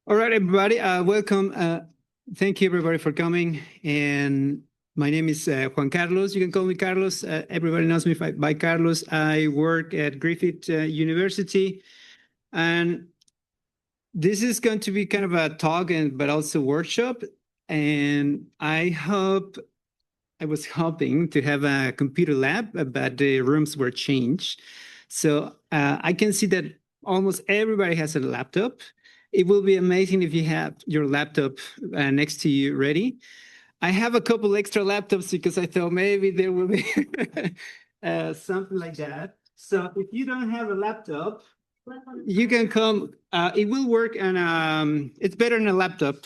All right, everybody, welcome. Thank you, everybody, for coming. And my name is Juan Carlos. You can call me Carlos. Everybody knows me by Carlos. I work at Griffith University. And this is going to be kind of a talk, but also workshop. And I was hoping to have a computer lab, but the rooms were changed. So I can see that almost everybody has a laptop. It will be amazing if you have your laptop next to you ready. I have a couple extra laptops because I thought maybe there will be something like that. So if you don't have a laptop, you can come. It will work, and it's better than a laptop.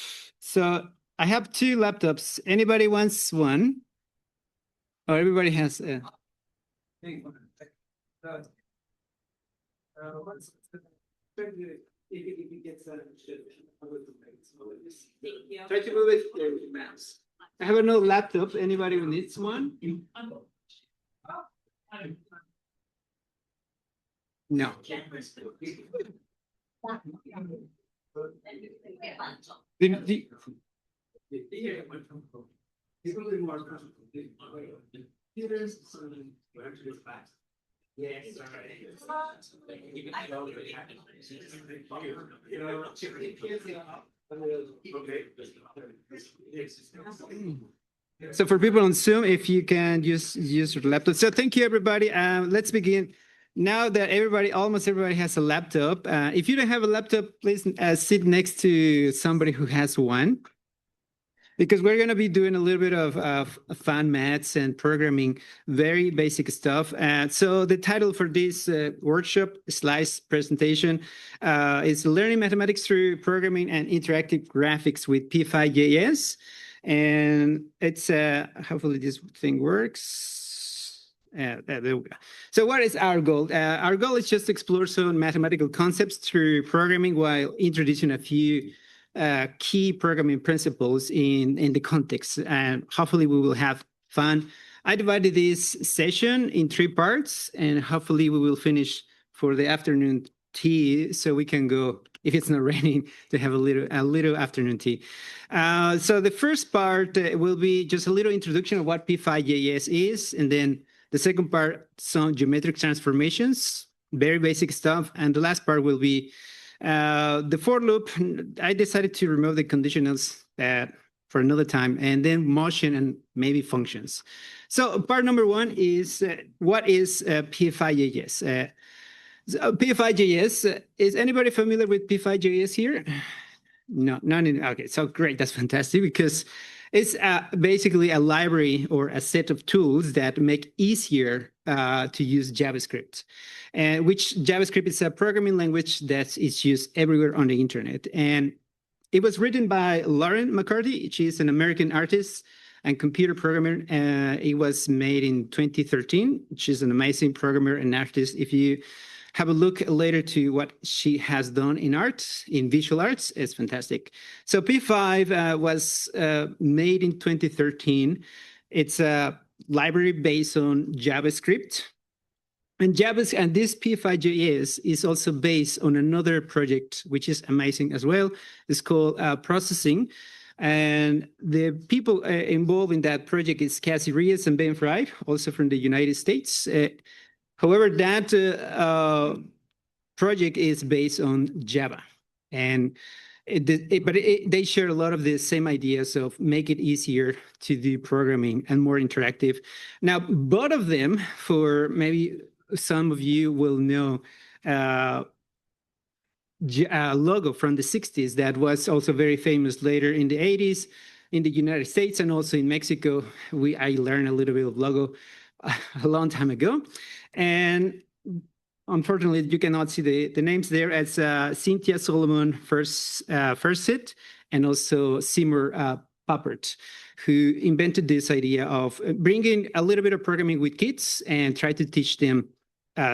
So I have two laptops. Anybody wants one? Oh, everybody has. Try to move it there with the mouse. I have another laptop. Anybody who needs one? No. Yes. So for people on Zoom, if you can use your laptop. So thank you, everybody. Let's begin. Now that almost everybody has a laptop, if you don't have a laptop, please sit next to somebody who has one, because we're going to be doing a little bit of fun maths and programming, very basic stuff. So the title for this workshop slice presentation is Learning Mathematics Through Programming and Interactive Graphics with p5.js. And it's hopefully this thing works. There we go. So what is our goal? Our goal is just to explore some mathematical concepts through programming while introducing a few key programming principles in the context, and hopefully we will have fun. I divided this session in 3 parts, and hopefully we will finish for the afternoon tea, so we can go, if it's not raining, to have a little afternoon tea. So the first part will be just a little introduction of what p5.js is, and then the second part, some geometric transformations, very basic stuff, and the last part will be the for loop. I decided to remove the conditionals for another time, and then motion and maybe functions. So part number 1 is what is p5.js? p5.js, is anybody familiar with p5.js here? No, none. Okay, so great. That's fantastic, because it's basically a library or a set of tools that make easier to use JavaScript, and which JavaScript is a programming language that is used everywhere on the internet. And it was written by McCarthy. She's an American artist and computer programmer. It was made in 2013. She's an amazing programmer and artist. If you have a look later to what she has done in art, in visual arts, it's fantastic. So P5 was made in 2013. It's a library based on JavaScript. And this p5.js is also based on another project, which is amazing as well. It's called Processing. And the people involved in that project is Cassie Reas and Ben Fry, also from the United States. However, that project is based on Java, and they share a lot of the same ideas of make it easier to do programming and more interactive. Now, both of them, for maybe some of you will know, a logo from the 60s that was also very famous later in the 80s in the United States, and also in Mexico. I learned a little bit of logo a long time ago. And unfortunately, you cannot see the names there. As Cynthia Solomon first sit, and also Seymour Papert, who invented this idea of bringing a little bit of programming with kids and try to teach them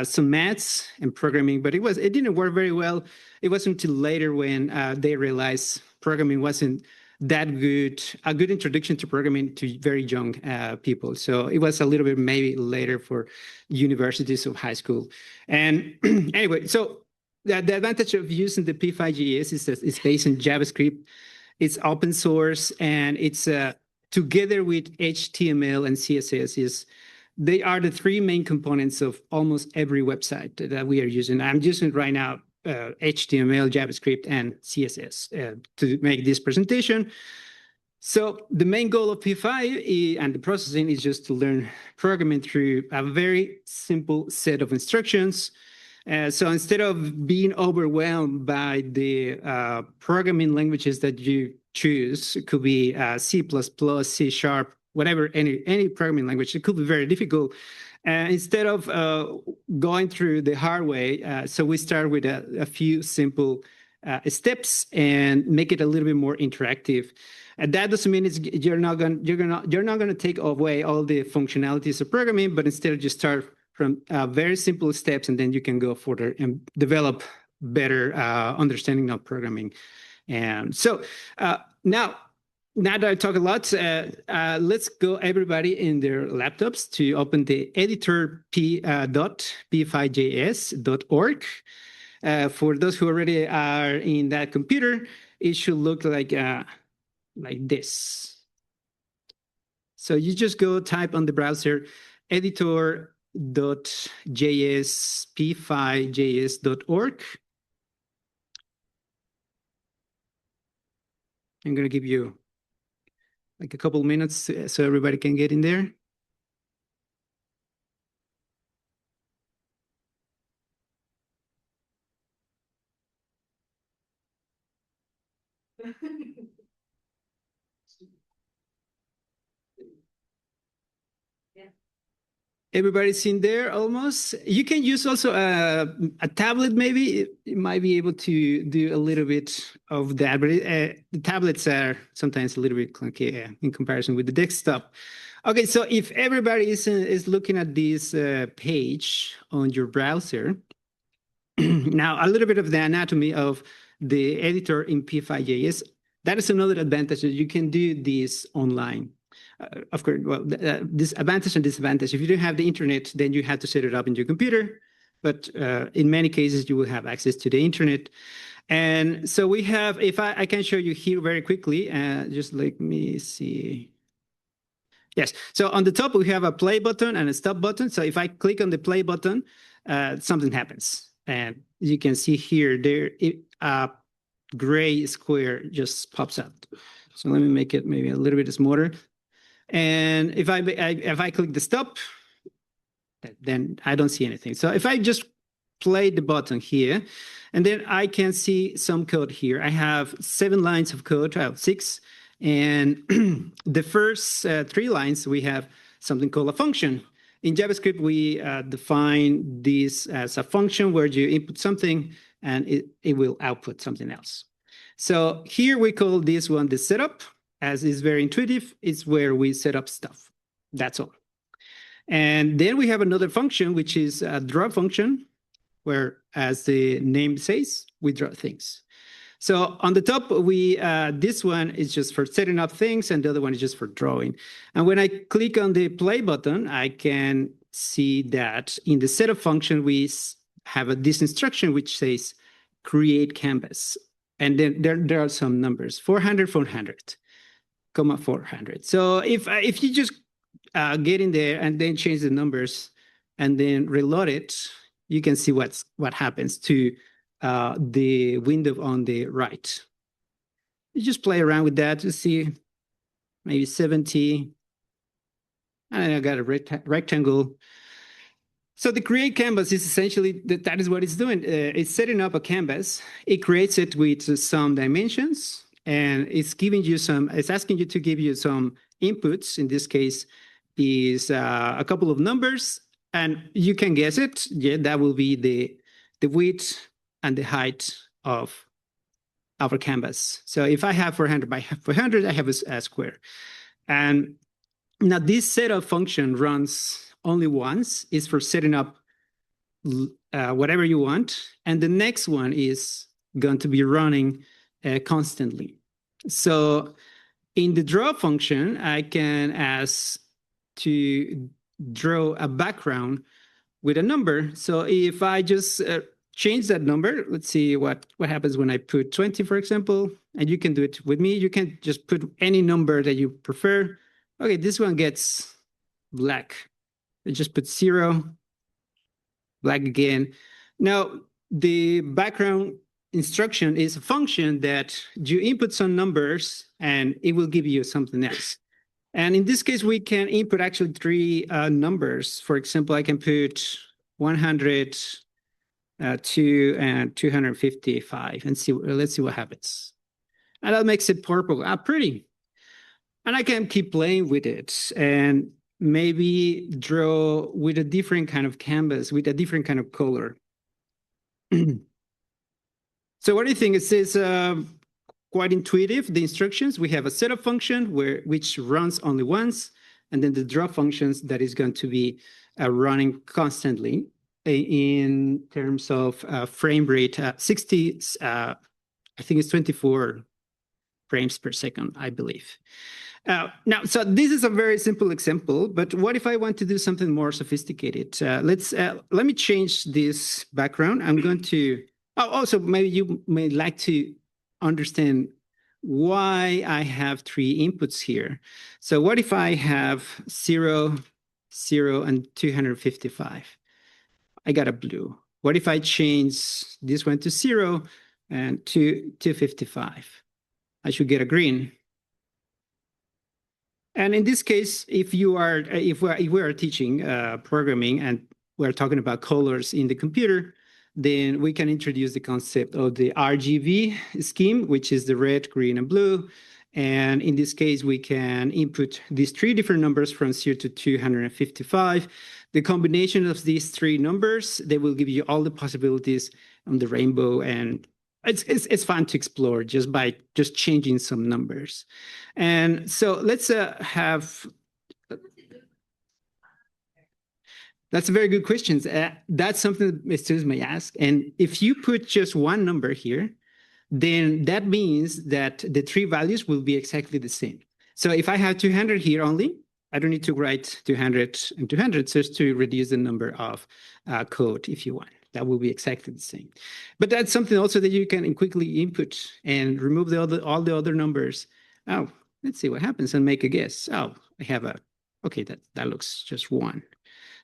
some maths and programming. But it didn't work very well. It wasn't until later when they realized programming wasn't that good, a good introduction to programming to very young people. So it was a little bit maybe later for universities or high school. And anyway, so the advantage of using the p5.js is that it's based on JavaScript. It's open source, and it's together with HTML and CSS they are the three main components of almost every website that we are using. I'm using right now HTML, JavaScript, and CSS to make this presentation. So the main goal of P5 and the processing is just to learn programming through a very simple set of instructions. So instead of being overwhelmed by the programming languages that you choose, it could be C++, C Sharp, whatever, any programming language, it could be very difficult. Instead of going through the hard way, so we start with a few simple steps and make it a little bit more interactive. And that doesn't mean you're not going to take away all the functionalities of programming, but instead just start from very simple steps, and then you can go further and develop better understanding of programming. And so now that I talk a lot, let's go everybody in their laptops to open the editor p.p5js.org. For those who already are in that computer, it should look like this. So you just go type on the browser editor.js p5js.org. I'm going to give you like a couple minutes so everybody can get in there. Everybody's in there almost. You can use also a tablet, maybe. You might be able to do a little bit of that, but the tablets are sometimes a little bit clunky in comparison with the desktop. Okay, so if everybody is looking at this page on your browser, now a little bit of the anatomy of the editor in p5.js, that is another advantage that you can do this online. Of course, well, this advantage and disadvantage. If you don't have the internet, then you have to set it up in your computer. But in many cases, you will have access to the internet. And so we have, if I can show you here very quickly, just let me see. Yes, so on the top, we have a play button and a stop button. So if I click on the play button, something happens. And you can see here, a gray square just pops out. So let me make it maybe a little bit smaller. And if I click the stop, then I don't see anything. So if I just play the button here, and then I can see some code here. I have 7 lines of code, 6. And the first 3 lines, we have something called a function. In JavaScript, we define this as a function where you input something and it will output something else. So here we call this one the setup. As is very intuitive, it's where we set up stuff. That's all. And then we have another function, which is a draw function, where, as the name says, we draw things. So on the top, this one is just for setting up things, and the other one is just for drawing. And when I click on the play button, I can see that in the setup function, we have this instruction which says create canvas. And then there are some numbers, 400, 400. 400. So if you just get in there and then change the numbers and then reload it, you can see what happens to the window on the right. You just play around with that to see maybe 70. And I got a rectangle. So the create canvas is essentially, that is what it's doing. It's setting up a canvas. It creates it with some dimensions. And it's asking you to give you some inputs. In this case, is a couple of numbers, and you can guess it. Yeah, that will be the width and the height of our canvas. So if I have 400 by 400, I have a square. And now this setup function runs only once. It's for setting up whatever you want. And the next one is going to be running constantly. So in the draw function, I can ask to draw a background with a number. So if I just change that number. Let's see what happens when I put 20, for example, and you can do it with me. You can just put any number that you prefer. Okay, this one gets black. I just put 0, black again. Now, the background instruction is a function that you input some numbers and it will give you something else. And in this case, we can input actually 3 numbers. For example, I can put 100, 2, and 255 and see. Let's see what happens. And that makes it purple. Pretty. And I can keep playing with it and maybe draw with a different kind of canvas, with a different kind of color. So what do you think? It says quite intuitive, the instructions. We have a setup function which runs only once, and then the draw functions that is going to be running constantly in terms of frame rate, 60, I think it's 24 frames per second, I believe. Now, so this is a very simple example, but what if I want to do something more sophisticated? Let me change this background. I'm going to, also maybe you may like to understand why I have 3 inputs here. So what if I have 0, 0, and 255? I got a blue. What if I change this one to 0 and 255? I should get a green. And in this case, if we are teaching programming and we're talking about colors in the computer, then we can introduce the concept of the RGB scheme, which is the red, green, and blue. And in this case, we can input these 3 different numbers from 0 to 255. The combination of these 3 numbers, they will give you all the possibilities on the rainbow, and it's fun to explore just by changing some numbers. And so let's have. That's a very good question. That's something that students may ask. And if you put just one number here, then that means that the 3 values will be exactly the same. So if I have 200 here only, I don't need to write 200 and 200 just to reduce the number of code if you want. That will be exactly the same. But that's something also that you can quickly input and remove all the other numbers. Oh, let's see what happens and make a guess. Oh, I have okay, that looks just 1.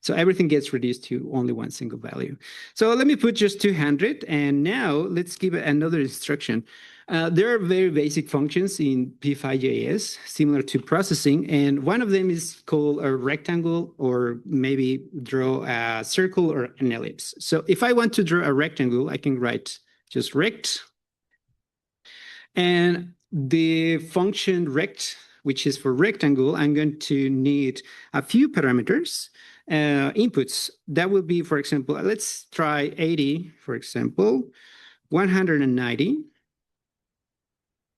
So everything gets reduced to only one single value. So let me put just 200. And now let's give it another instruction. There are very basic functions in p5.js similar to processing. And one of them is called a rectangle, or maybe draw a circle or an ellipse. So if I want to draw a rectangle, I can write just rect. And the function rect, which is for rectangle, I'm going to need a few parameters. Inputs. That will be, for example, let's try 80, for example, 190,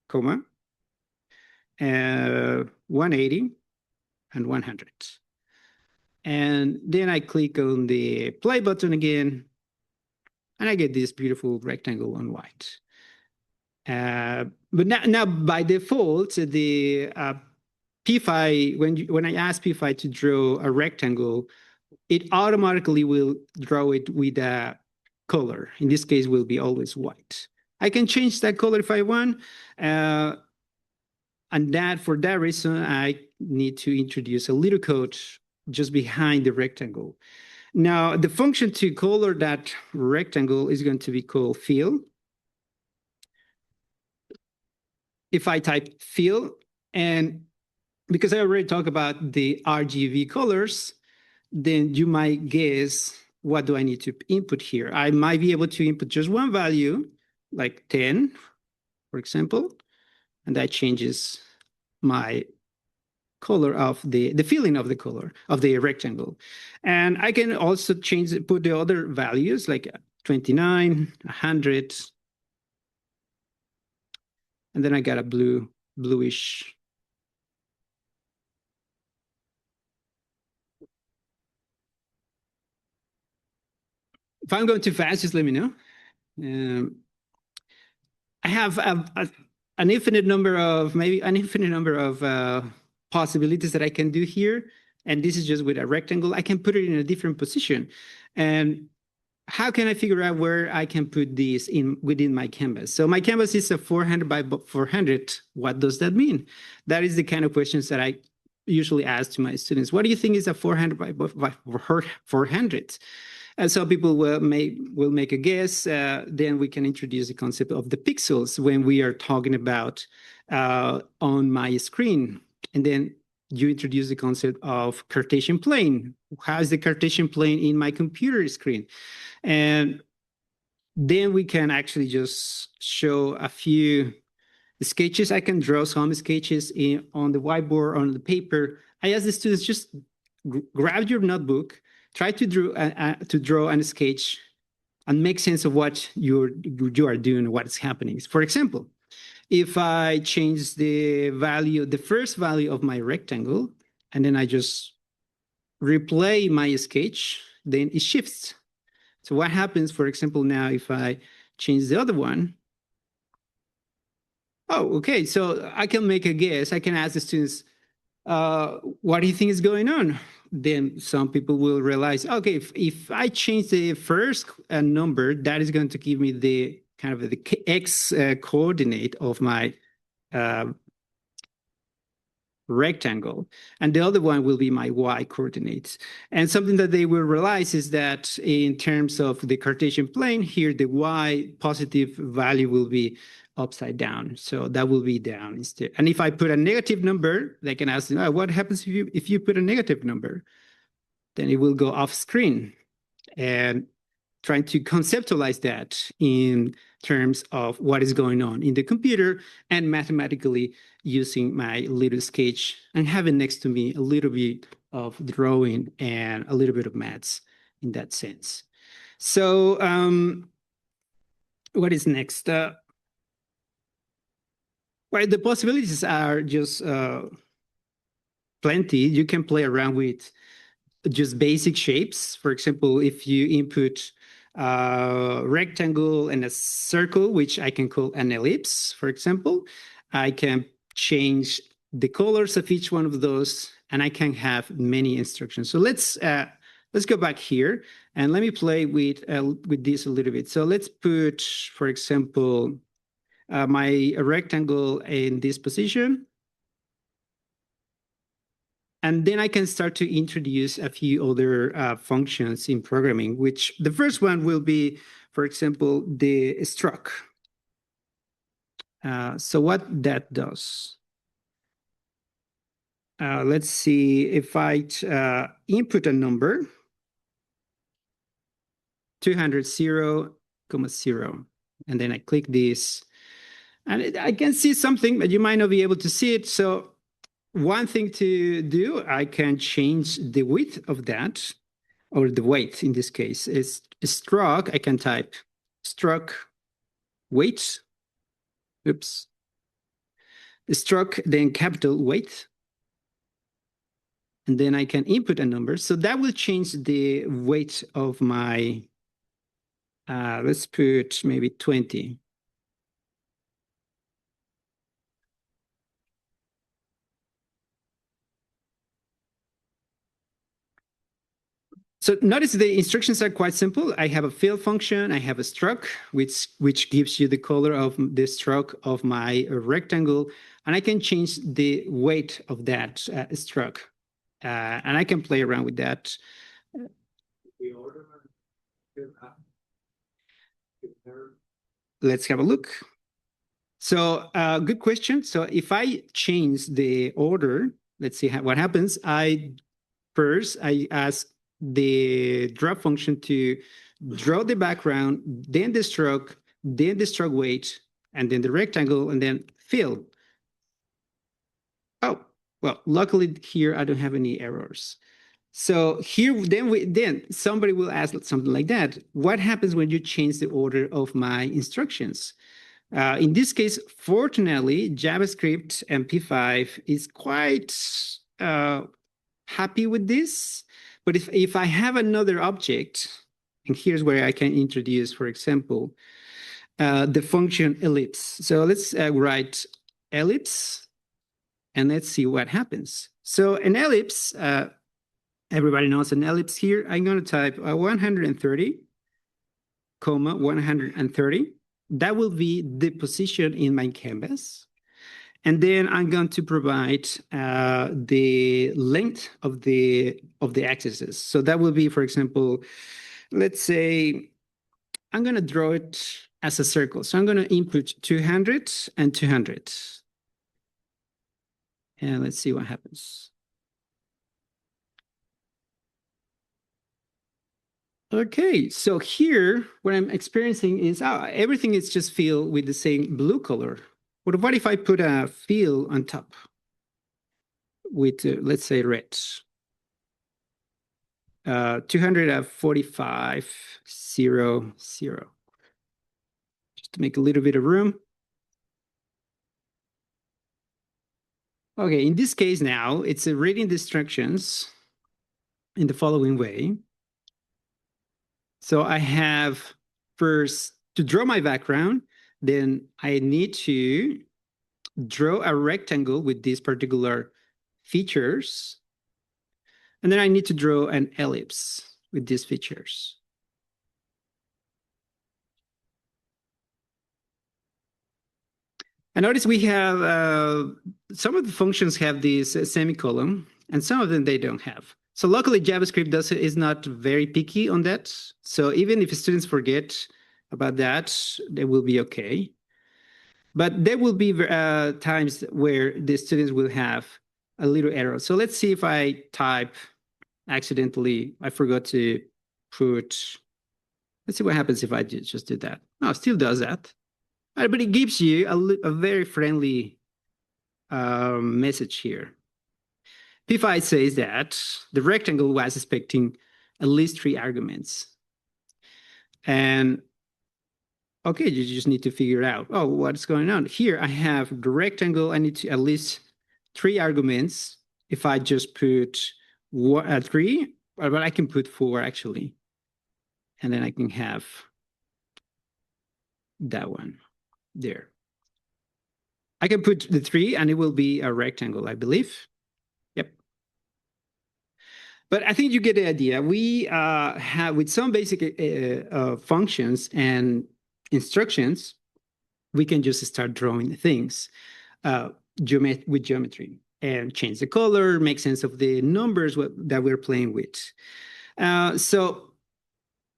comma, 180, and 100. And then I click on the play button again, and I get this beautiful rectangle on white. But now by default, the p5, when I ask p5 to draw a rectangle, it automatically will draw it with a color. In this case, will be always white. I can change that color if I want. And for that reason, I need to introduce a little code just behind the rectangle. Now, the function to color that rectangle is going to be called fill. If I type fill, and because I already talked about the RGB colors, then you might guess, what do I need to input here? I might be able to input just one value, like 10, for example, and that changes my color of the filling of the color of the rectangle. And I can also put the other values like 29, 100, and then I got a bluish. If I'm going too fast, just let me know. I have an infinite number of possibilities that I can do here. And this is just with a rectangle. I can put it in a different position. And how can I figure out where I can put this in within my canvas? So my canvas is a 400 by 400. What does that mean? That is the kind of questions that I usually ask to my students. What do you think is a 400 by 400? And so people will make a guess. Then we can introduce the concept of the pixels when we are talking about on my screen. And then you introduce the concept of Cartesian plane. How is the Cartesian plane in my computer screen? And then we can actually just show a few sketches. I can draw some sketches on the whiteboard, on the paper. I ask the students, just grab your notebook, try to draw a sketch and make sense of what you are doing, what is happening. For example, if I change the first value of my rectangle, and then I just replay my sketch, then it shifts. So what happens, for example, now if I change the other one? Oh, okay. So I can make a guess. I can ask the students, what do you think is going on? Then some people will realize, okay, if I change the first number, that is going to give me the kind of the x coordinate of my rectangle, and the other one will be my y coordinates. And something that they will realize is that in terms of the Cartesian plane here, the y positive value will be upside down, so that will be down instead. And if I put a negative number, they can ask, oh, what happens if you put a negative number? Then it will go off screen. And trying to conceptualize that in terms of what is going on in the computer, and mathematically using my little sketch and having next to me a little bit of drawing and a little bit of maths in that sense. So what is next? Well, the possibilities are just plenty. You can play around with just basic shapes. For example, if you input a rectangle and a circle, which I can call an ellipse, for example, I can change the colors of each one of those, and I can have many instructions. So let's go back here and let me play with this a little bit. So let's put, for example, my rectangle in this position. And then I can start to introduce a few other functions in programming, which the first one will be, for example, the struct. So what that does. Let's see if I input a number, 200, 0, 0, and then I click this. And I can see something, but you might not be able to see it. So one thing to do, I can change the width of that, or the weight in this case. Is struct, I can type struct weight. Oops. Struct, then capital weight. And then I can input a number. So that will change the weight of my, let's put maybe 20. So notice the instructions are quite simple. I have a fill function, I have a struct, which gives you the color of the struct of my rectangle, and I can change the weight of that struct. And I can play around with that. Let's have a look. So good question. So if I change the order, let's see what happens. First, I ask the draw function to draw the background, then the struct weight, and then the rectangle, and then fill. Oh, well, luckily here I don't have any errors. So here, then somebody will ask something like that. What happens when you change the order of my instructions? In this case, fortunately, JavaScript and p5 is quite happy with this. But if I have another object, and here's where I can introduce, for example, the function ellipse. So let's write ellipse, and let's see what happens. So an ellipse, everybody knows an ellipse here. I'm going to type 130. comma 130. That will be the position in my canvas. And then I'm going to provide the length of the axes. So that will be, for example, let's say I'm going to draw it as a circle. So I'm going to input 200 and 200. And let's see what happens. Okay, so here what I'm experiencing is everything is just filled with the same blue color. What if I put a fill on top with, let's say, red? 245, 0, 0. Just to make a little bit of room. Okay, in this case now, it's reading the instructions in the following way. So I have first to draw my background, then I need to draw a rectangle with these particular features. And then I need to draw an ellipse with these features. And notice we have, some of the functions have this semicolon, and some of them they don't have. So luckily, JavaScript is not very picky on that. So even if students forget about that, they will be okay. But there will be times where the students will have a little error. So let's see if I type accidentally, I forgot to put, let's see what happens if I just did that. No, it still does that. But it gives you a very friendly message here. p5 says that the rectangle was expecting at least 3 arguments. And okay, you just need to figure out, oh, what's going on? Here I have the rectangle, I need to at least 3 arguments. If I just put 3, but I can put 4 actually. And then I can have that one there. I can put the 3 and it will be a rectangle, I believe. Yep. But I think you get the idea. We have, with some basic functions and instructions, we can just start drawing things with geometry and change the color, make sense of the numbers that we're playing with. So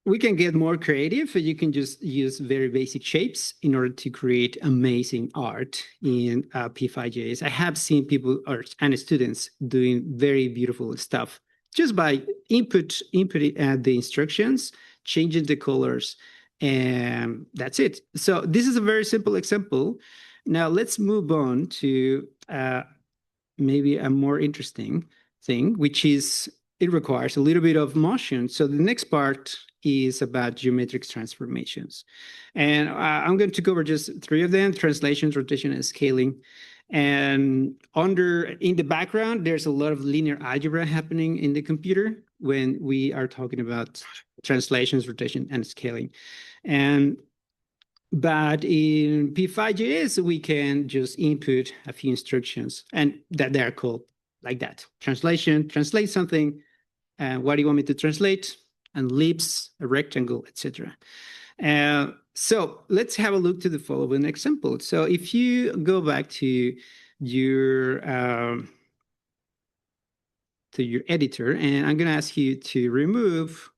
we can get more creative. You can just use very basic shapes in order to create amazing art in p5.js. I have seen people and students doing very beautiful stuff just by inputting the instructions, changing the colors, and that's it. So this is a very simple example. Now let's move on to maybe a more interesting thing, which is it requires a little bit of motion. So the next part is about geometric transformations. And I'm going to cover just 3 of them: translations, rotation, and scaling. And in the background, there's a lot of linear algebra happening in the computer when we are talking about translations, rotation, and scaling. But in p5.js, we can just input a few instructions, and that they are called like that. Translation, translate something, and what do you want me to translate? An ellipse, a rectangle, etc. So let's have a look to the following example. So if you go back to your editor, and I'm going to ask you to remove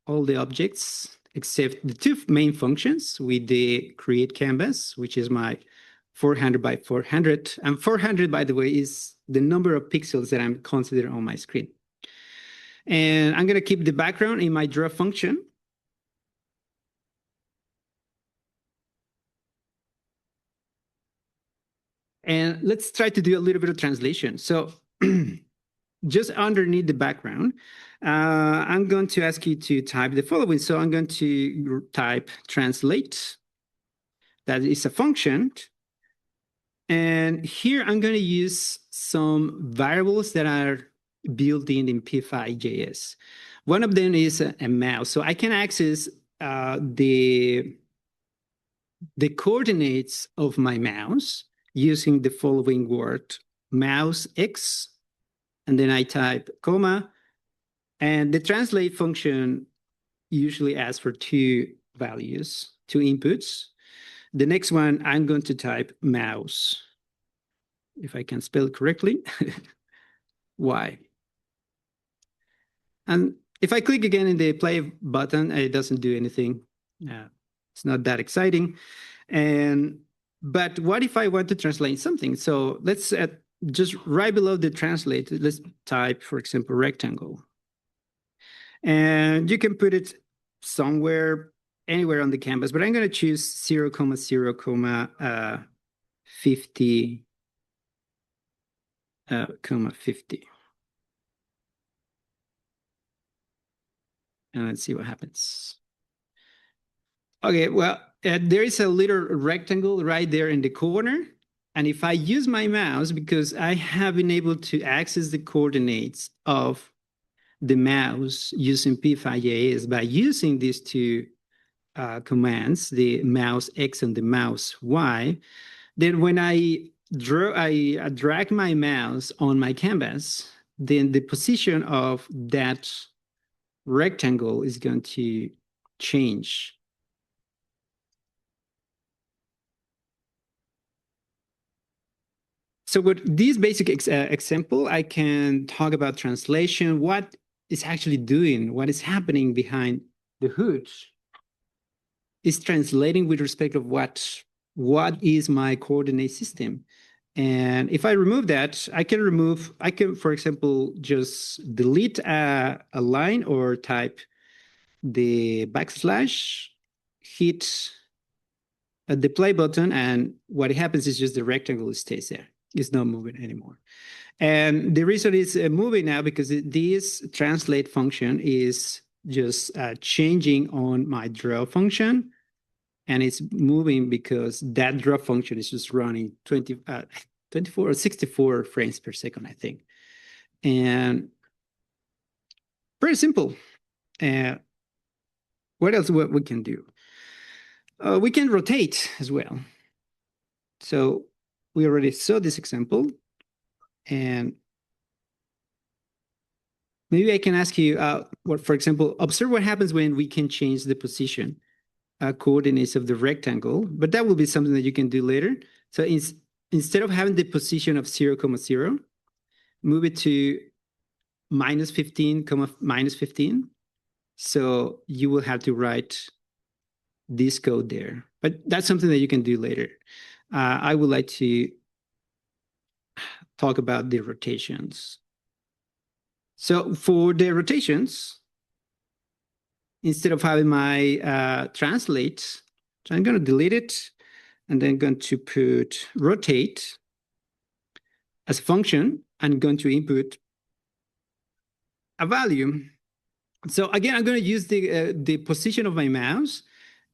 all the objects except the 2 main functions with the create canvas, which is my 400 by 400. And 400, by the way, is the number of pixels that I'm considering on my screen. And I'm going to keep the background in my draw function. And let's try to do a little bit of translation. So just underneath the background, I'm going to ask you to type the following. So I'm going to type translate. That is a function. And here I'm going to use some variables that are built in p5.js. One of them is a mouse. So I can access the coordinates of my mouse using the following word, mouse x, and then I type comma, and the translate function usually asks for two values, two inputs. The next one, I'm going to type mouse, if I can spell it correctly, Y. And if I click again in the play button, it doesn't do anything. It's not that exciting. But what if I want to translate something? So let's just right below the translate, let's type, for example, rectangle. And you can put it somewhere, anywhere on the canvas, but I'm going to choose 0, 0, 50, 50. And let's see what happens. Okay, well, there is a little rectangle right there in the corner. And if I use my mouse, because I have been able to access the coordinates of the mouse using p5.js by using these two commands, the mouse X and the mouse Y, then when I drag my mouse on my canvas, then the position of that rectangle is going to change. So with this basic example, I can talk about translation, what is actually doing, what is happening behind the hood is translating with respect of what is my coordinate system. And if I remove that, I can, for example, just delete a line or type the backslash, hit the play button, and what happens is just the rectangle stays there. It's not moving anymore. And the reason it's moving now because this translate function is just changing on my draw function, and it's moving because that draw function is just running 24 or 64 frames per second, I think. And pretty simple. What else we can do? We can rotate as well. So we already saw this example. And maybe I can ask you, for example, observe what happens when we can change the position coordinates of the rectangle, but that will be something that you can do later. So instead of having the position of 0, 0, move it to minus 15, minus 15. So you will have to write this code there, but that's something that you can do later. I would like to talk about the rotations. So for the rotations, instead of having my translate, so I'm going to delete it and then going to put rotate as a function. I'm going to input a value. So again, I'm going to use the position of my mouse,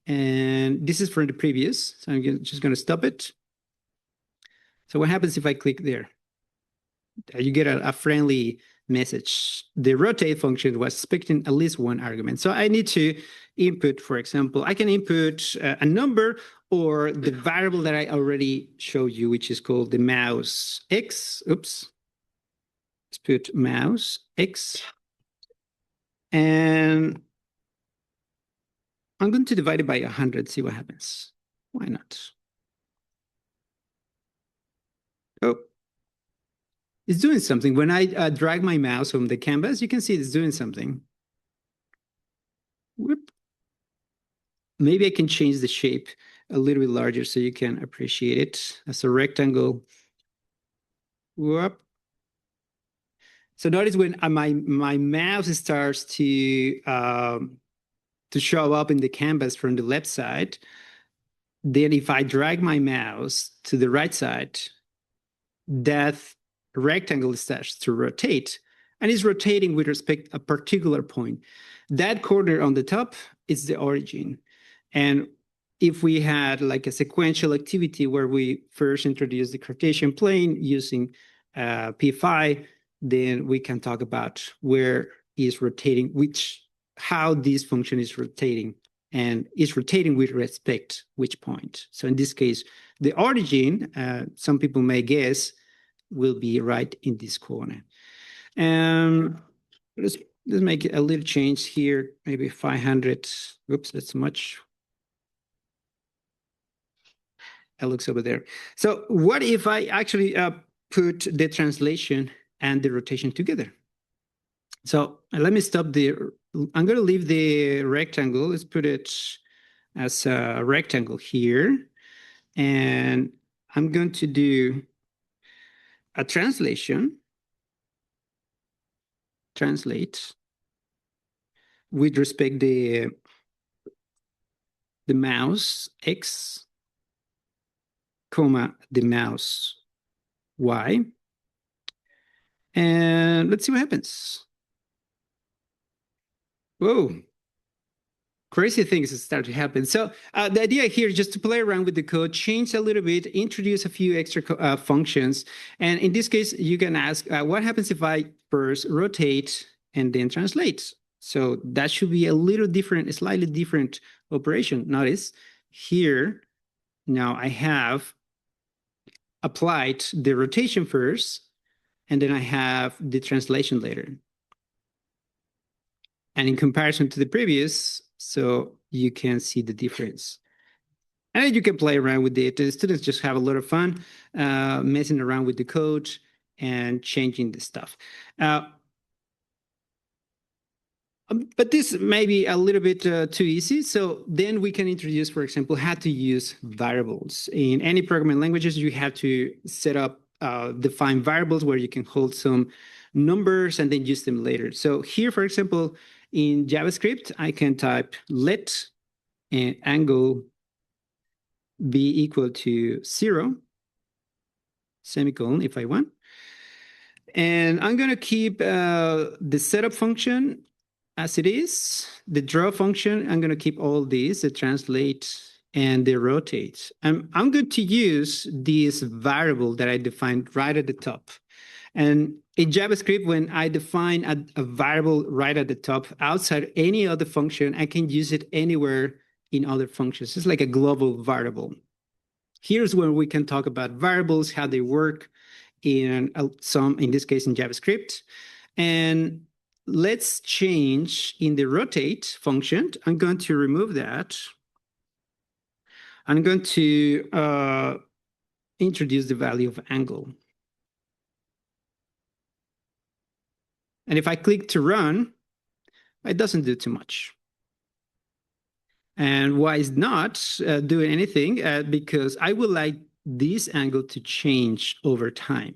and this is from the previous. So I'm just going to stop it. So what happens if I click there? You get a friendly message. The rotate function was expecting at least one argument. So I need to input, for example, I can input a number or the variable that I already showed you, which is called the mouse X. Oops. Let's put mouse X. And I'm going to divide it by 100, see what happens. Why not? Oh. It's doing something. When I drag my mouse from the canvas, you can see it's doing something. Whoop. Maybe I can change the shape a little bit larger so you can appreciate it as a rectangle. Whoop. So notice when my mouse starts to show up in the canvas from the left side, then if I drag my mouse to the right side, that rectangle starts to rotate, and is rotating with respect to a particular point. That corner on the top is the origin. And if we had like a sequential activity where we first introduce the Cartesian plane using p5, then we can talk about where is rotating, how this function is rotating, and is rotating with respect which point. So in this case, the origin, some people may guess, will be right in this corner. Let's let's make a little change here, maybe 500. Oops, that's much. It looks over there. So what if I actually put the translation and the rotation together? So let me stop the, I'm going to leave the rectangle. Let's put it as a rectangle here. And I'm going to do a translate with respect the mouse X, comma, the mouse Y. And let's see what happens. Whoa. Crazy things start to happen. So the idea here is just to play around with the code, change a little bit, introduce a few extra functions. And in this case, you can ask, what happens if I first rotate and then translate? So that should be a little different, a slightly different operation. Notice here, now I have applied the rotation first, and then I have the translation later. And in comparison to the previous, so you can see the difference. And you can play around with it. The students just have a lot of fun messing around with the code and changing the stuff. But this may be a little bit too easy. So then we can introduce, for example, how to use variables. In any programming languages, you have to set up define variables where you can hold some numbers and then use them later. So here, for example, in JavaScript, I can type let angle be equal to 0, semicolon, if I want. And I'm going to keep the setup function as it is. The draw function, I'm going to keep all these, the translate and the rotate. And I'm going to use this variable that I defined right at the top. And in JavaScript, when I define a variable right at the top outside any other function, I can use it anywhere in other functions. It's like a global variable. Here's where we can talk about variables, how they work in this case, in JavaScript. And let's change in the rotate function. I'm going to remove that. I'm going to introduce the value of angle. And if I click to run, it doesn't do too much. And why is not doing anything? Because I would like this angle to change over time.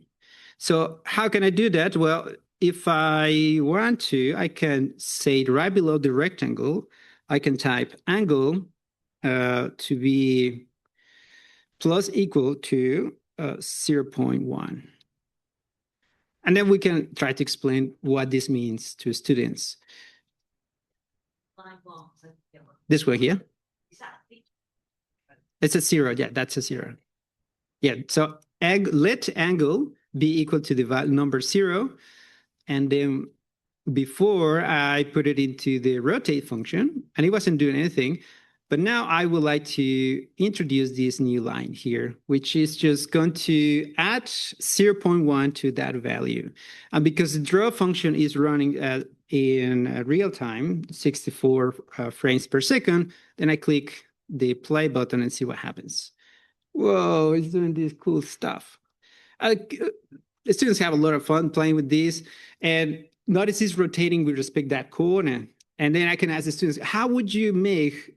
So how can I do that? Well, if I want to, I can say right below the rectangle, I can type angle to be plus equal to 0.1. And then we can try to explain what this means to students. This way here. It's a 0. Yeah, that's a 0. Yeah, so let angle be equal to the number 0. And then before I put it into the rotate function, and it wasn't doing anything. But now I would like to introduce this new line here, which is just going to add 0.1 to that value. And because the draw function is running in real time, 64 frames per second, then I click the play button and see what happens. Whoa, it's doing this cool stuff. The students have a lot of fun playing with this. And notice it's rotating with respect to that corner. And then I can ask the students, how would you make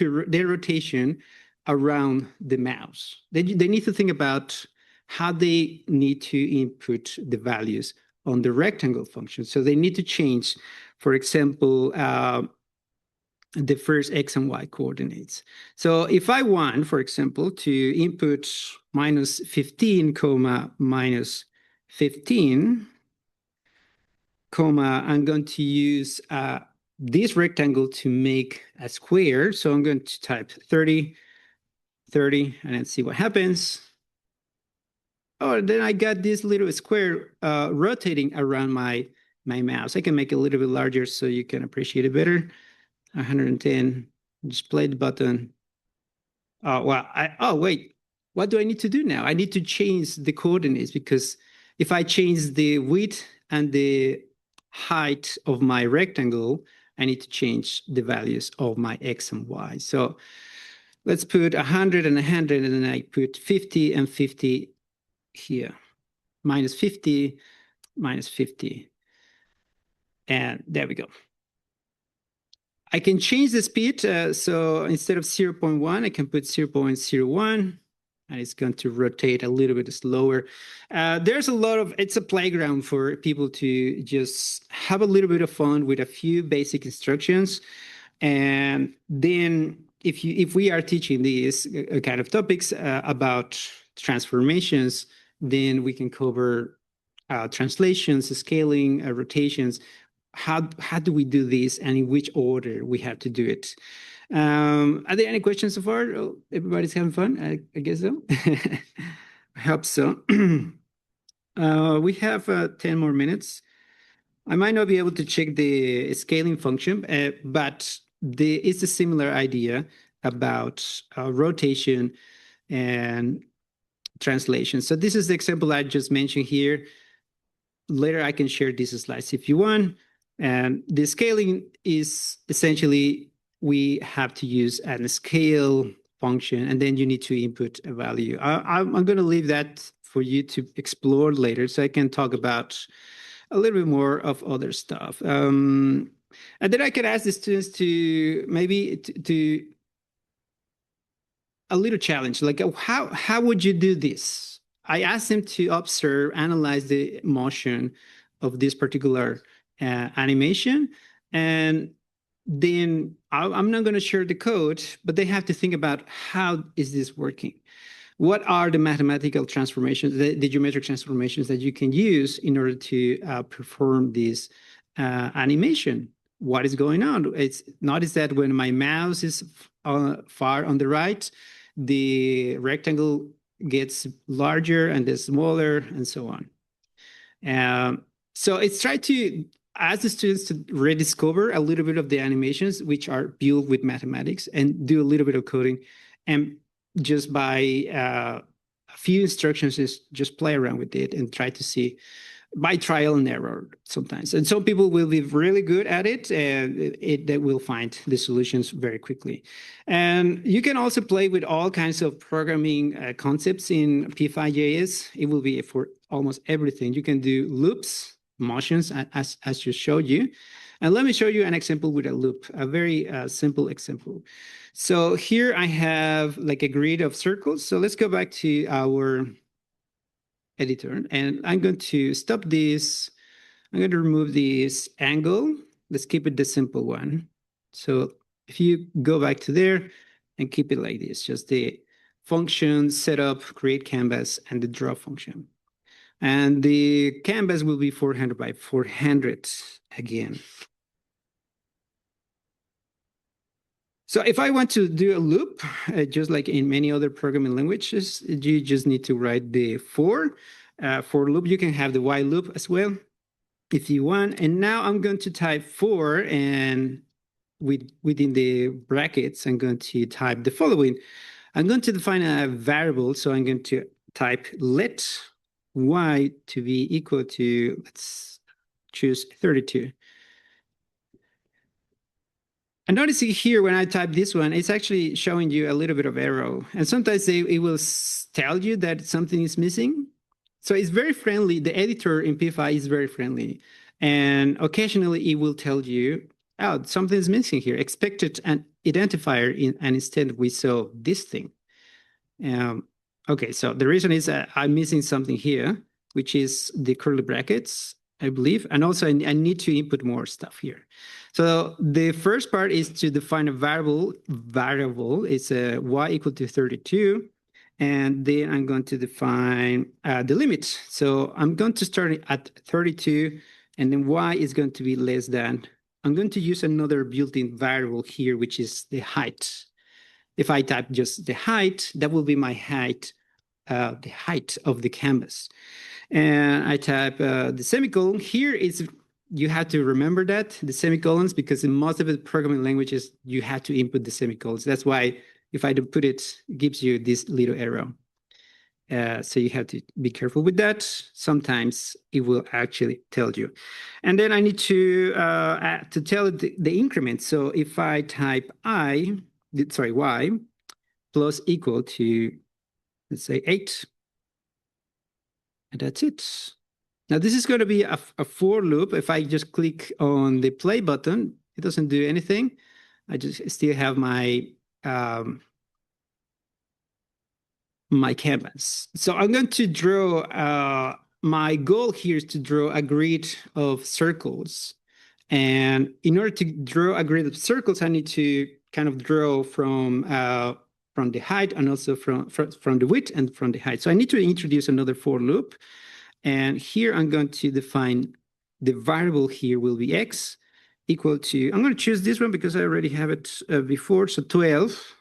their rotation around the mouse? They need to think about how they need to input the values on the rectangle function. So they need to change, for example, the first X and Y coordinates. So if I want, for example, to input minus 15, comma, minus 15, comma, I'm going to use this rectangle to make a square. So I'm going to type 30, 30, and then see what happens. Oh, then I got this little square rotating around my mouse. I can make it a little bit larger so you can appreciate it better. 110, just play the button. Oh, well, oh, wait, what do I need to do now? I need to change the coordinates, because if I change the width and the height of my rectangle, I need to change the values of my X and Y. So let's put 100 and 100, and then I put 50 and 50 here. Minus 50, minus 50. And there we go. I can change the speed. So instead of 0.1, I can put 0.01. And it's going to rotate a little bit slower. There's a lot of, it's a playground for people to just have a little bit of fun with a few basic instructions. And then if we are teaching these kind of topics about transformations, then we can cover translations, scaling, rotations. How do we do this, and in which order we have to do it? Are there any questions so far? Oh, everybody's having fun? I guess so. I hope so. We have 10 more minutes. I might not be able to check the scaling function, but it's a similar idea about rotation and translation. So this is the example I just mentioned here. Later, I can share these slides if you want. And the scaling is essentially, we have to use a scale function, and then you need to input a value. I'm going to leave that for you to explore later, so I can talk about a little bit more of other stuff. And then I could ask the students to maybe to a little challenge, like how would you do this? I asked them to observe, analyze the motion of this particular animation, and then I'm not going to share the code, but they have to think about how is this working? What are the mathematical transformations, the geometric transformations that you can use in order to perform this animation? What is going on? It's notice that when my mouse is far on the right, the rectangle gets larger and then smaller, and so on. So it's try to ask the students to rediscover a little bit of the animations which are built with mathematics, and do a little bit of coding, and just by a few instructions, just play around with it and try to see by trial and error sometimes. And some people will be really good at it, and they will find the solutions very quickly. And you can also play with all kinds of programming concepts in p5.js. It will be for almost everything. You can do loops, motions, as just showed you. And let me show you an example with a loop, a very simple example. So here I have like a grid of circles. So let's go back to our editor, and I'm going to stop this. I'm going to remove this angle. Let's keep it the simple one. So if you go back to there and keep it like this, just the function, setup, create canvas, and the draw function. And the canvas will be 400 by 400 again. So if I want to do a loop, just like in many other programming languages, you just need to write the for loop. You can have the while loop as well if you want. And now I'm going to type for, and within the brackets, I'm going to type the following. I'm going to define a variable. So I'm going to type let y to be equal to, let's choose 32. And notice here, when I type this one, it's actually showing you a little bit of error. And sometimes it will tell you that something is missing. So it's very friendly. The editor in P5 is very friendly. And occasionally it will tell you, oh, something's missing here. Expected an identifier, and instead we saw this thing. Okay, so the reason is I'm missing something here, which is the curly brackets, I believe. And also I need to input more stuff here. So the first part is to define a variable. It's a y equal to 32. And then I'm going to define the limit. So I'm going to start at 32, and then y is going to be less than. I'm going to use another built-in variable here, which is the height. If I type just the height, that will be my height, the height of the canvas. And I type the semicolon. Here is, you have to remember that, the semicolons, because in most of the programming languages, you have to input the semicolons. That's why if I don't put it, it gives you this little arrow. So you have to be careful with that. Sometimes it will actually tell you. And then I need to tell it the increment. So if I type y plus equal to, let's say 8, and that's it. Now this is going to be a for loop. If I just click on the play button, it doesn't do anything. I just still have my my canvas. So I'm going to draw, my goal here is to draw a grid of circles. And in order to draw a grid of circles, I need to kind of draw from the height and also from the width and from the height. So I need to introduce another for loop. And here I'm going to define the variable here will be x equal to, I'm going to choose this one because I already have it before. So 12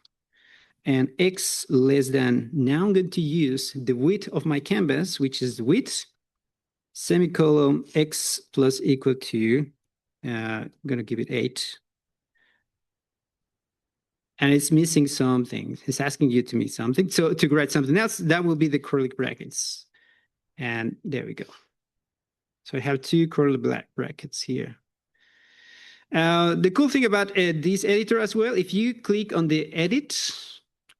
and x less than, now I'm going to use the width of my canvas, which is the width, semicolon, x plus equal to, I'm going to give it 8. And it's missing something. It's asking you to miss something. So to write something else, that will be the curly brackets. And there we go. So I have 2 curly brackets here. The cool thing about this editor as well, if you click on the edit,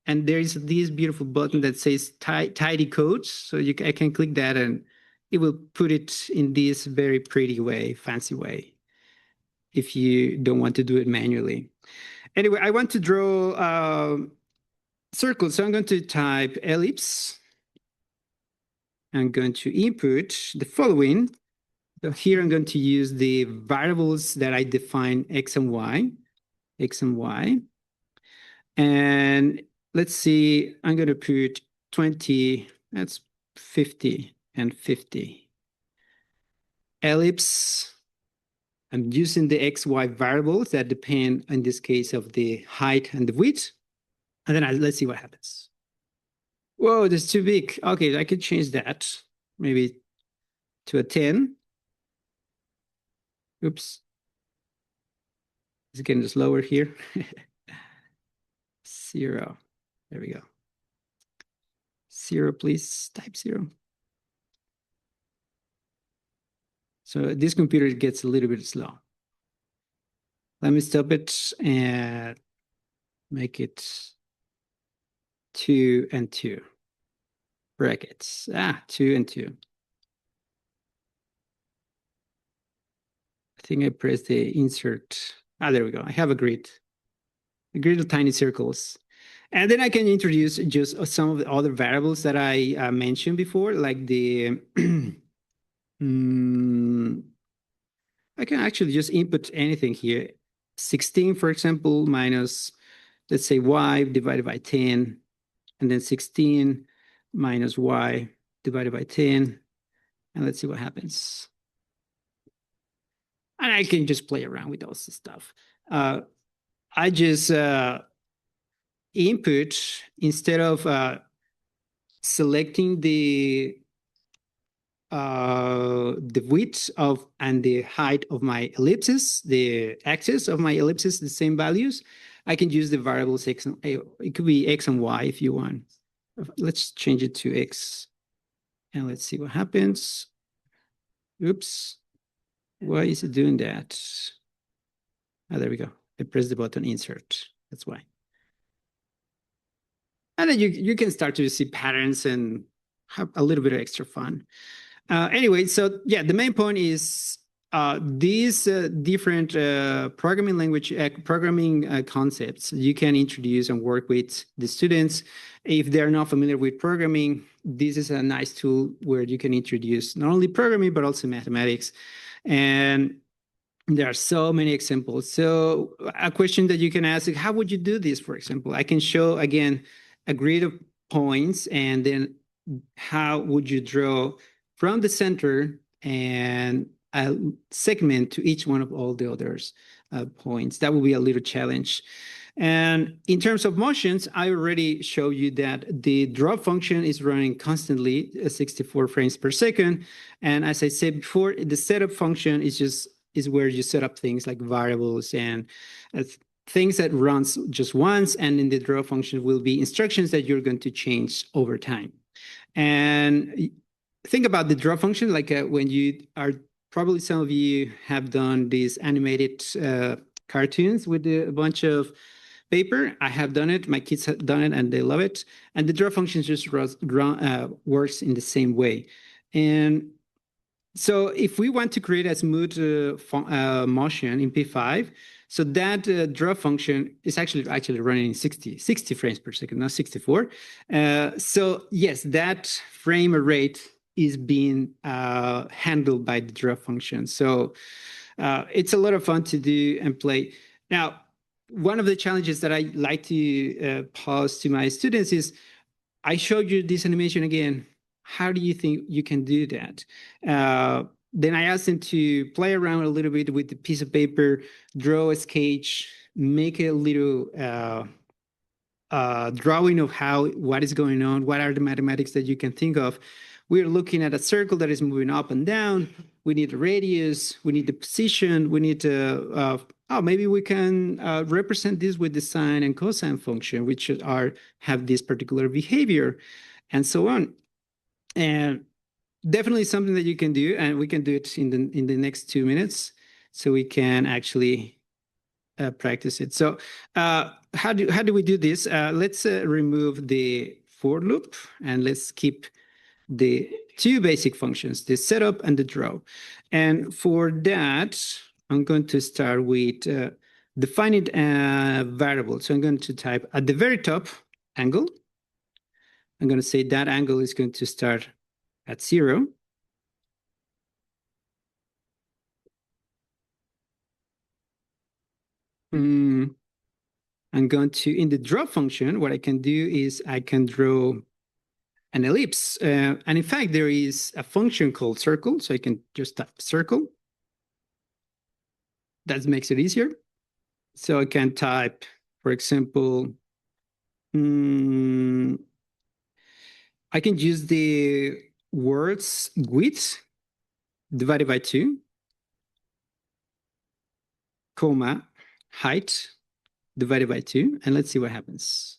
and there is this beautiful button that says tidy codes. So I can click that and it will put it in this very pretty way, fancy way, if you don't want to do it manually. Anyway, I want to draw circles. So I'm going to type ellipse. I'm going to input the following. So here I'm going to use the variables that I define x and y. And let's see, I'm going to put 20, that's 50 and 50. Ellipse, I'm using the x, y variables that depend, in this case, of the height and the width. And then let's see what happens. Whoa, that's too big. Okay, I could change that maybe to a 10. Oops. It's getting slower here. 0. There we go. 0, please. Type 0. So this computer gets a little bit slow. Let me stop it and make it 2 and 2 brackets. 2 and 2. I think I pressed the insert. There we go. I have a grid of tiny circles. And then I can introduce just some of the other variables that I mentioned before, like the, I can actually just input anything here. 16, for example, minus, let's say, y divided by 10, and then 16 minus y divided by 10, and let's see what happens. And I can just play around with all this stuff. I just input, instead of selecting the width of and the height of my ellipses, the axis of my ellipses, the same values, I can use the variables x and it could be x and y if you want. Let's change it to x, and let's see what happens. Oops, why is it doing that? There we go. I press the button insert. That's why. And then you can start to see patterns and have a little bit of extra fun. Anyway, so yeah, the main point is these different programming language, programming concepts you can introduce and work with the students. If they're not familiar with programming, this is a nice tool where you can introduce not only programming, but also mathematics. And there are so many examples. So a question that you can ask is, how would you do this, for example? I can show, again, a grid of points, and then how would you draw from the center and a segment to each one of all the others points. That will be a little challenge. And in terms of motions, I already showed you that the draw function is running constantly 64 frames per second. And as I said before, the setup function is where you set up things like variables and things that runs just once. And in the draw function will be instructions that you're going to change over time. And think about the draw function, like when you are, probably some of you have done these animated cartoons with a bunch of paper. I have done it. My kids have done it and they love it. And the draw function just works in the same way. And so if we want to create a smooth motion in P5, so that draw function is actually running in 60 frames per second, not 64. So yes, that frame rate is being handled by the draw function. So it's a lot of fun to do and play. Now, one of the challenges that I like to pose to my students is, I showed you this animation again. How do you think you can do that? Then I asked them to play around a little bit with the piece of paper, draw a sketch, make a little drawing of what is going on, what are the mathematics that you can think of. We're looking at a circle that is moving up and down. We need the radius, we need the position, we need to, maybe we can represent this with the sine and cosine function, which have this particular behavior, and so on. And definitely something that you can do, and we can do it in the next 2 minutes, so we can actually practice it. So how do we do this? Let's remove the for loop, and let's keep the two basic functions, the setup and the draw. And for that, I'm going to start with defining a variable. So I'm going to type at the very top, angle. I'm going to say that angle is going to start at 0. I'm going to, in the draw function, what I can do is I can draw an ellipse. And in fact, there is a function called circle. So I can just type circle. That makes it easier. So I can type, for example, I can use the words width divided by 2, comma, height divided by 2, and let's see what happens.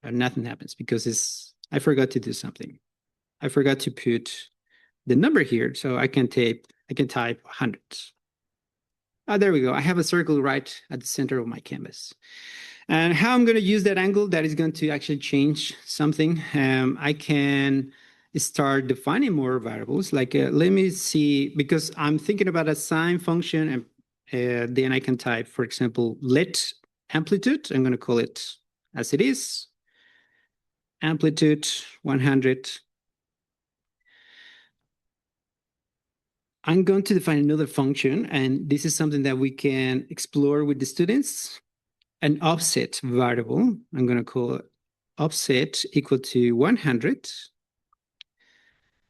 Nothing happens because I forgot to do something. I forgot to put the number here, so I can type 100. There we go. I have a circle right at the center of my canvas. And how I'm going to use that angle, that is going to actually change something. I can start defining more variables. Like, let me see, because I'm thinking about a sine function, and then I can type, for example, let amplitude. I'm going to call it as it is. Amplitude 100. I'm going to define another function, and this is something that we can explore with the students. An offset variable. I'm going to call it offset equal to 100.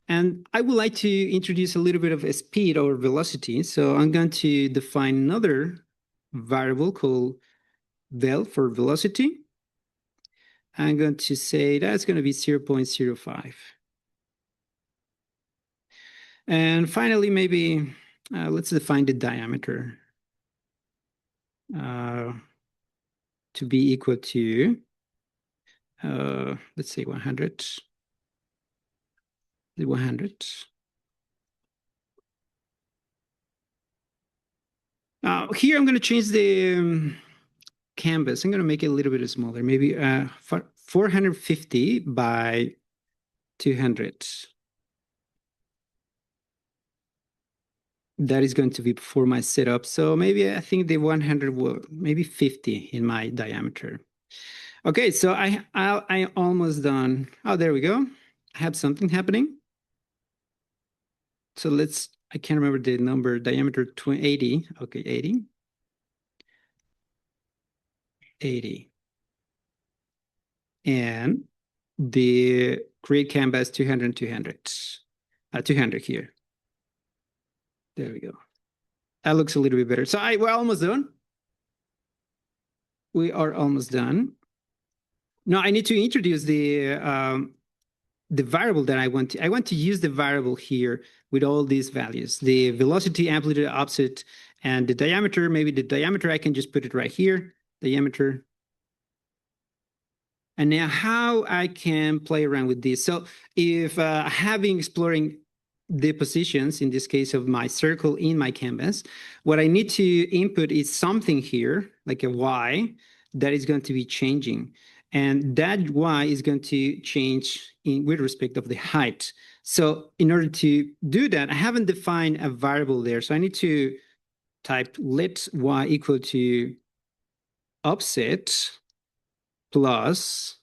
And I would like to introduce a little bit of a speed or velocity. So I'm going to define another variable called vel for velocity. I'm going to say that's going to be 0.05. And finally, maybe let's define the diameter to be equal to, let's say 100. The 100. Here I'm going to change the canvas. I'm going to make it a little bit smaller, maybe 450 by 200. That is going to be for my setup. So maybe I think the 100 will, maybe 50 in my diameter. Okay, so I almost done. Oh, there we go. I have something happening. So I can't remember the number, diameter 80. Okay, 80. 80. And the create canvas 200, 200. 200 here. There we go. That looks a little bit better. So we're almost done. We are almost done. Now I need to introduce the variable that I want to use the variable here with all these values, the velocity, amplitude, offset, and the diameter. Maybe the diameter, I can just put it right here. Diameter. And now how I can play around with this. So if having exploring the positions, in this case of my circle in my canvas, what I need to input is something here, like a Y, that is going to be changing. And that Y is going to change with respect of the height. So in order to do that, I haven't defined a variable there. So I need to type let Y equal to offset plus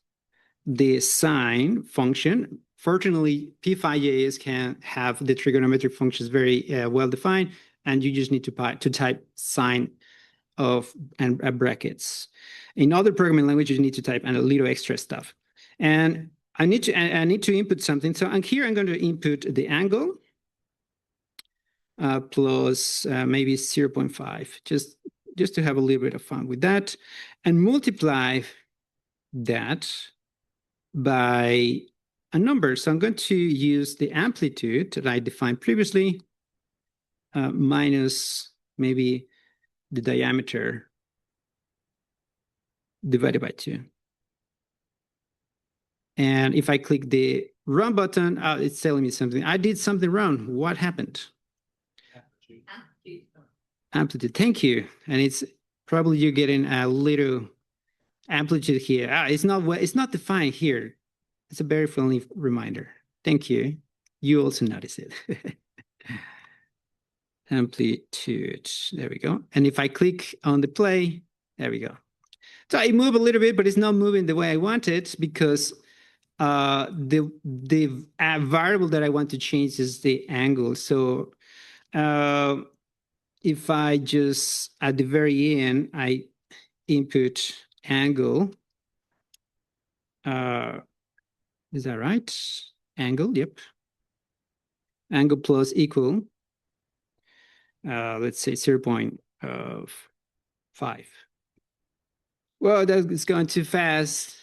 the sine function. Fortunately, p5.js can have the trigonometric functions very well defined, and you just need to type sine of and brackets. In other programming languages, you need to type and a little extra stuff. And I need to input something. So here I'm going to input the angle plus maybe 0.5, just to have a little bit of fun with that, and multiply that by a number. So I'm going to use the amplitude that I defined previously minus maybe the diameter divided by 2. And if I click the run button, it's telling me something. I did something wrong. What happened? Amplitude. Thank you. And it's probably you're getting a little amplitude here. It's not defined here. It's a very friendly reminder. Thank you. You also notice it. Amplitude. There we go. And if I click on the play, there we go. So I move a little bit, but it's not moving the way I want it because the variable that I want to change is the angle. So if I just at the very end I input angle, is that right? Angle, yep. Angle plus equal, let's say 0.5. Well, that is going too fast.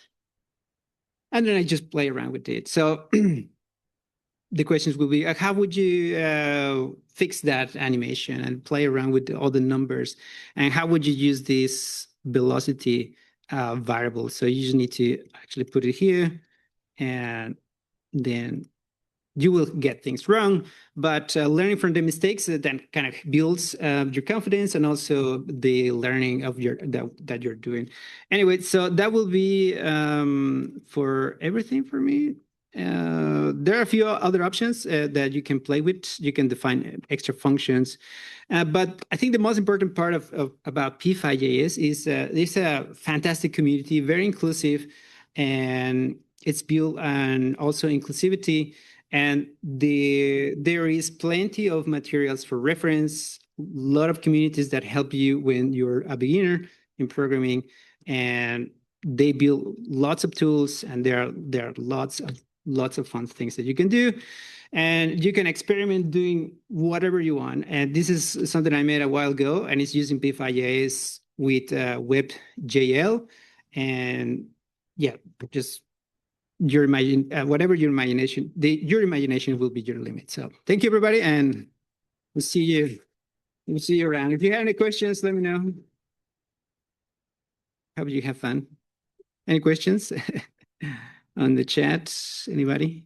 And then I just play around with it. So the questions will be, how would you fix that animation and play around with all the numbers? And how would you use this velocity variable? So you just need to actually put it here, and then you will get things wrong, but learning from the mistakes then kind of builds your confidence and also the learning of that you're doing. Anyway, so that will be for everything for me. There are a few other options that you can play with. You can define extra functions, but I think the most important part about p5.js is it's a fantastic community, very inclusive, and it's built on also inclusivity. And there is plenty of materials for reference, a lot of communities that help you when you're a beginner in programming, and they build lots of tools, and there are lots of fun things that you can do, and you can experiment doing whatever you want. And this is something I made a while ago, and it's using p5.js with WebGL, and yeah, just whatever your imagination, your imagination will be your limit. So thank you, everybody, and we'll see you. We'll see you around. If you have any questions, let me know. Hope you have fun. Any questions on the chat? Anybody?